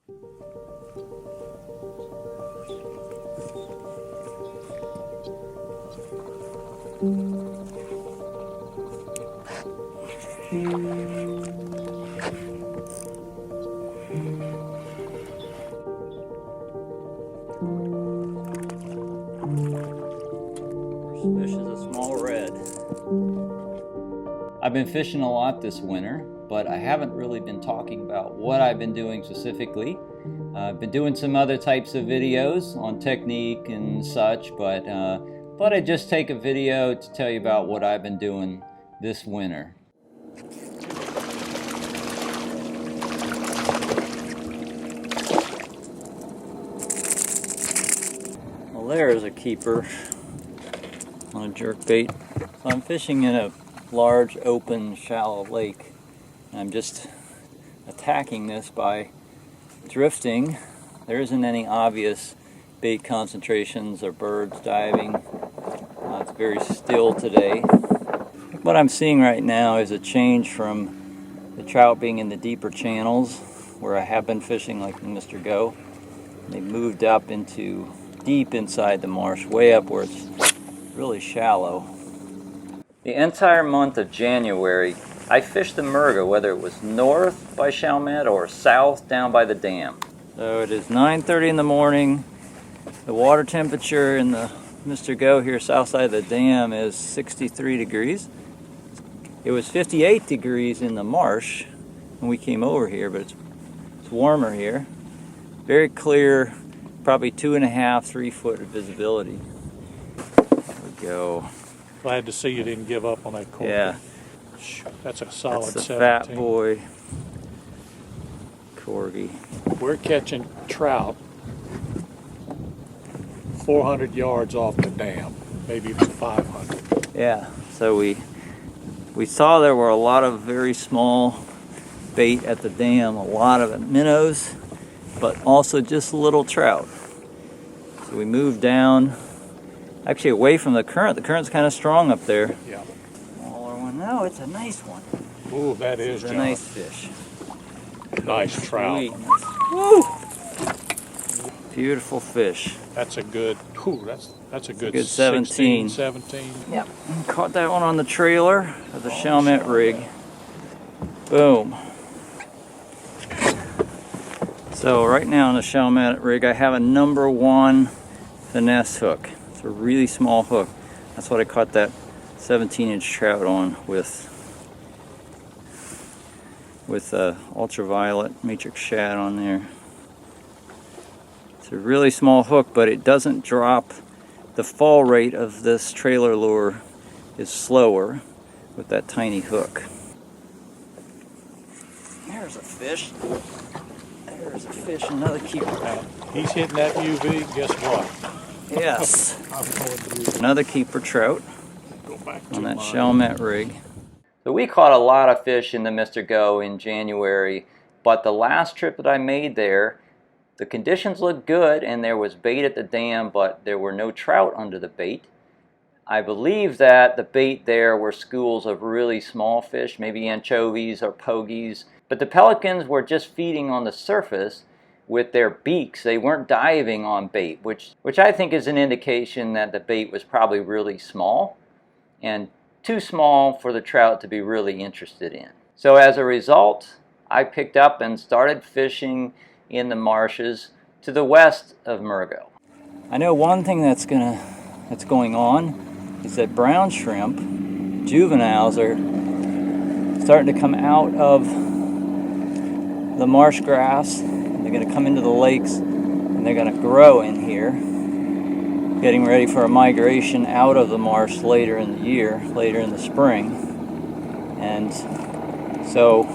Fish is a small red. I've been fishing a lot this winter, but I haven't really been talking about what I've been doing specifically. I've been doing some other types of videos on technique and such, but thought I'd just take a video to tell you about what I've been doing this winter. Well, there's a keeper on a jerkbait. So I'm fishing in a large, open, shallow lake. I'm just attacking this by drifting. There isn't any obvious bait concentrations or birds diving. It's very still today. What I'm seeing right now is a change from the trout being in the deeper channels where I have been fishing, like in Mr. Go. They moved up into deep inside the marsh, way up where it's really shallow. The entire month of January, I fished the Murga, whether it was north by Chalmette or south down by the dam. So it is 9:30 in the morning. The water temperature in the Mr. Go here south side of the dam is 63 degrees. It was 58 degrees in the marsh when we came over here, but it's warmer here. Very clear, probably 2.5, 3 foot of visibility. There we go. Glad to see you didn't give up on that cork. Yeah. That's a solid That's the 17. fat boy corgi. We're catching trout 400 yards off the dam, maybe even 500. Yeah, so we saw there were a lot of very small bait at the dam, a lot of minnows, but also just little trout. So we moved down, actually away from the current. The current's kind of strong up there. Yeah. Smaller one. No, it's a nice one. Ooh, that is It's a John. nice fish. Nice trout. Sweetness. Woo! Beautiful fish. That's a good. Ooh, that's a good 17. 16, 17. Yep. Caught that one on the trailer of the Chalmette rig. Boom. So right now on the Chalmette rig, I have a number 1 finesse hook. It's a really small hook. That's what I caught that 17-inch trout on with ultraviolet matrix shad on there. It's a really small hook, but it doesn't drop. The fall rate of this trailer lure is slower with that tiny hook. There's a fish. There's a fish, another keeper. Now, he's hitting that UV. Guess what? Yes, I'm going to another keeper trout go back to on that mine. Chalmette rig. So we caught a lot of fish in the Mr. Go in January, but the last trip that I made there, the conditions looked good and there was bait at the dam, but there were no trout under the bait. I believe that the bait there were schools of really small fish, maybe anchovies or pogies, but the pelicans were just feeding on the surface with their beaks. They weren't diving on bait, which I think is an indication that the bait was probably really small and too small for the trout to be really interested in. So as a result, I picked up and started fishing in the marshes to the west of Murgo. I know one thing that's going on is that brown shrimp juveniles are starting to come out of the marsh grass. They're going to come into the lakes and they're going to grow in here, getting ready for a migration out of the marsh later in the year, later in the spring. And so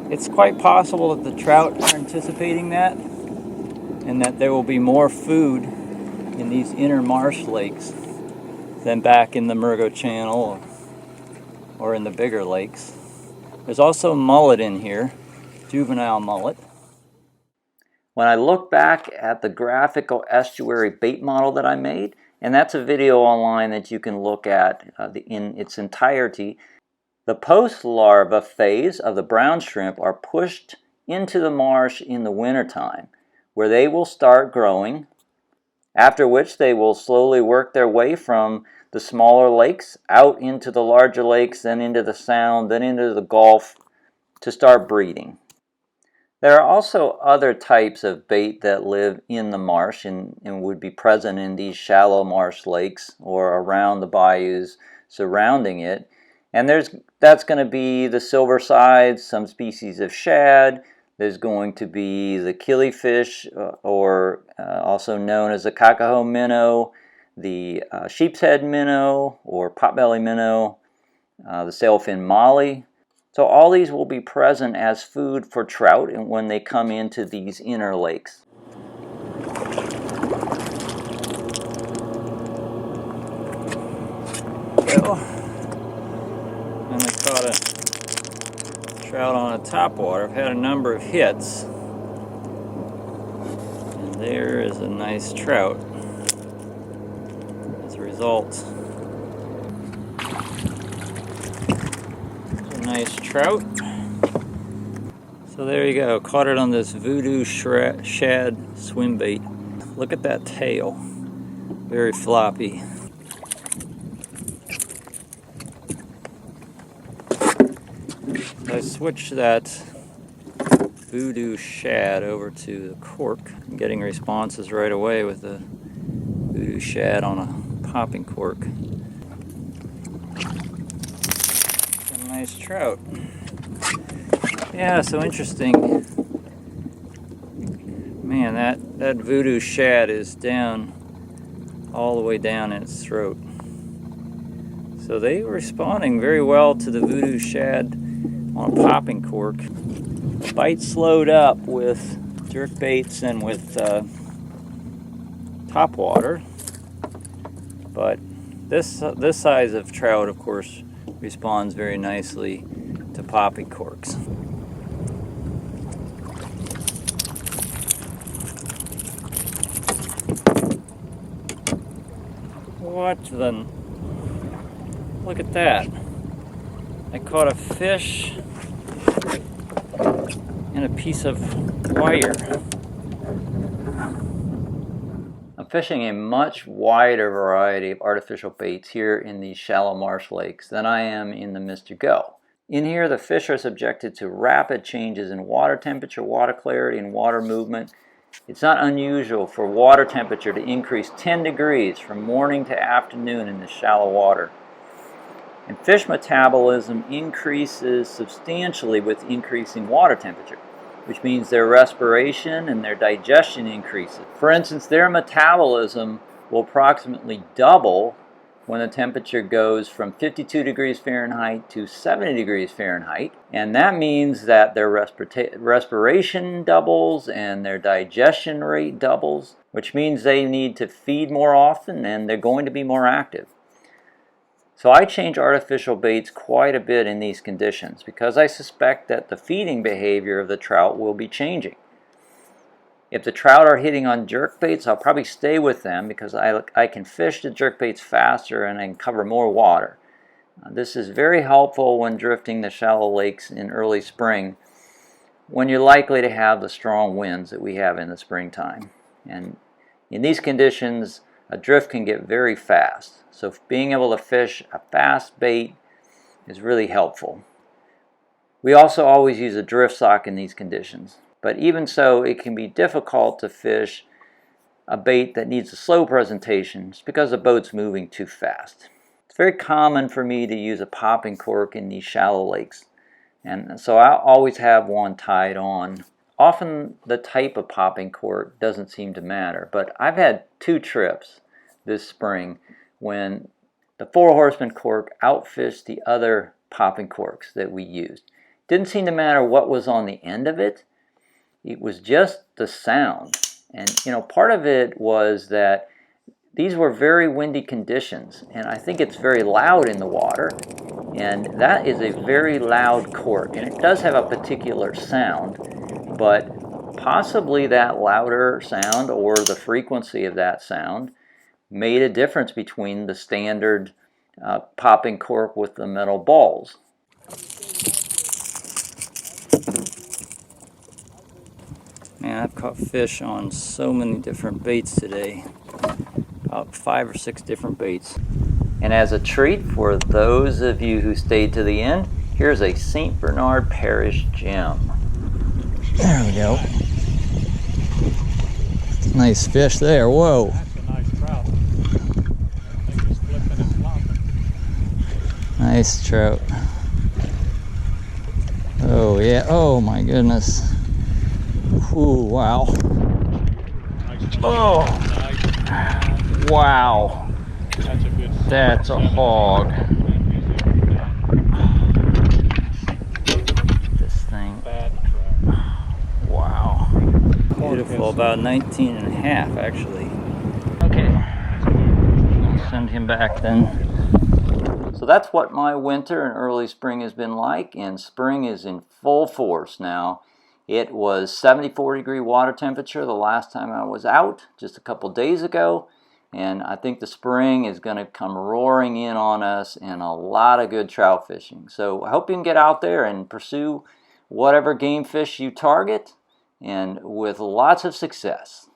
it's quite possible that the trout are anticipating that and that there will be more food in these inner marsh lakes than back in the Murgo Channel or in the bigger lakes. There's also mullet in here, juvenile mullet. When I look back at the graphical estuary bait model that I made, and that's a video online that you can look at in its entirety, the post-larva phase of the brown shrimp are pushed into the marsh in the wintertime, where they will start growing, after which they will slowly work their way from the smaller lakes out into the larger lakes, then into the Sound, then into the Gulf to start breeding. There are also other types of bait that live in the marsh and would be present in these shallow marsh lakes or around the bayous surrounding it. And that's going to be the silversides, some species of shad. There's going to be the killifish, or also known as the kakaho minnow, the sheep's head minnow or potbelly minnow, the sailfin molly. So all these will be present as food for trout and when they come into these inner lakes. Well, and I caught a trout on a topwater. I've had a number of hits. And there is a nice trout as a result. Nice trout. So there you go, caught it on this voodoo shad swim bait. Look at that tail, very floppy. I switched that voodoo shad over to the cork. I'm getting responses right away with the voodoo shad on a popping cork. Nice trout. Yeah, so interesting. Man, that voodoo shad is down, all the way down in its throat. So they were responding very well to the voodoo shad on a popping cork. The bite slowed up with jerk baits and with topwater, but this size of trout, of course, responds very nicely to popping corks. What the? Look at that. I caught a fish and a piece of wire. I'm fishing a much wider variety of artificial baits here in these shallow marsh lakes than I am in the Mr. Go. In here, the fish are subjected to rapid changes in water temperature, water clarity, and water movement. It's not unusual for water temperature to increase 10 degrees from morning to afternoon in the shallow water. And fish metabolism increases substantially with increasing water temperature, which means their respiration and their digestion increases. For instance, their metabolism will approximately double when the temperature goes from 52 degrees Fahrenheit to 70 degrees Fahrenheit. And that means that their respiration doubles and their digestion rate doubles, which means they need to feed more often and they're going to be more active. So I change artificial baits quite a bit in these conditions because I suspect that the feeding behavior of the trout will be changing. If the trout are hitting on jerk baits, I'll probably stay with them because I can fish the jerk baits faster and I can cover more water. This is very helpful when drifting the shallow lakes in early spring when you're likely to have the strong winds that we have in the springtime. And in these conditions, a drift can get very fast. So being able to fish a fast bait is really helpful. We also always use a drift sock in these conditions. But even so, it can be difficult to fish a bait that needs a slow presentation just because the boat's moving too fast. It's very common for me to use a popping cork in these shallow lakes. And so I'll always have one tied on. Often the type of popping cork doesn't seem to matter, but I've had 2 trips this spring when the Four Horsemen cork outfished the other popping corks that we used. Didn't seem to matter what was on the end of it. It was just the sound. And part of it was that these were very windy conditions, and I think it's very loud in the water, and that is a very loud cork, and it does have a particular sound, but possibly that louder sound or the frequency of that sound made a difference between the standard popping cork with the metal balls. man, I've caught fish on so many different baits today. About 5 or 6 different baits. And as a treat for those of you who stayed to the end, here's a St. Bernard Parish gem. There we go. Nice fish there, whoa. That's a nice trout. I think it's flipping and flopping. Nice trout. Oh yeah, oh my goodness. Ooh, wow. Nice. Oh, Nice. wow. That's a good. That's a hog. This thing. Bad trout. Wow. Beautiful, about 19 and a half actually. Okay, I'll send him back then. So that's what my winter and early spring has been like, and spring is in full force now. It was 74-degree water temperature the last time I was out, just a couple days ago, and I think the spring is going to come roaring in on us and a lot of good trout fishing. So I hope you can get out there and pursue whatever game fish you target, and with lots of success.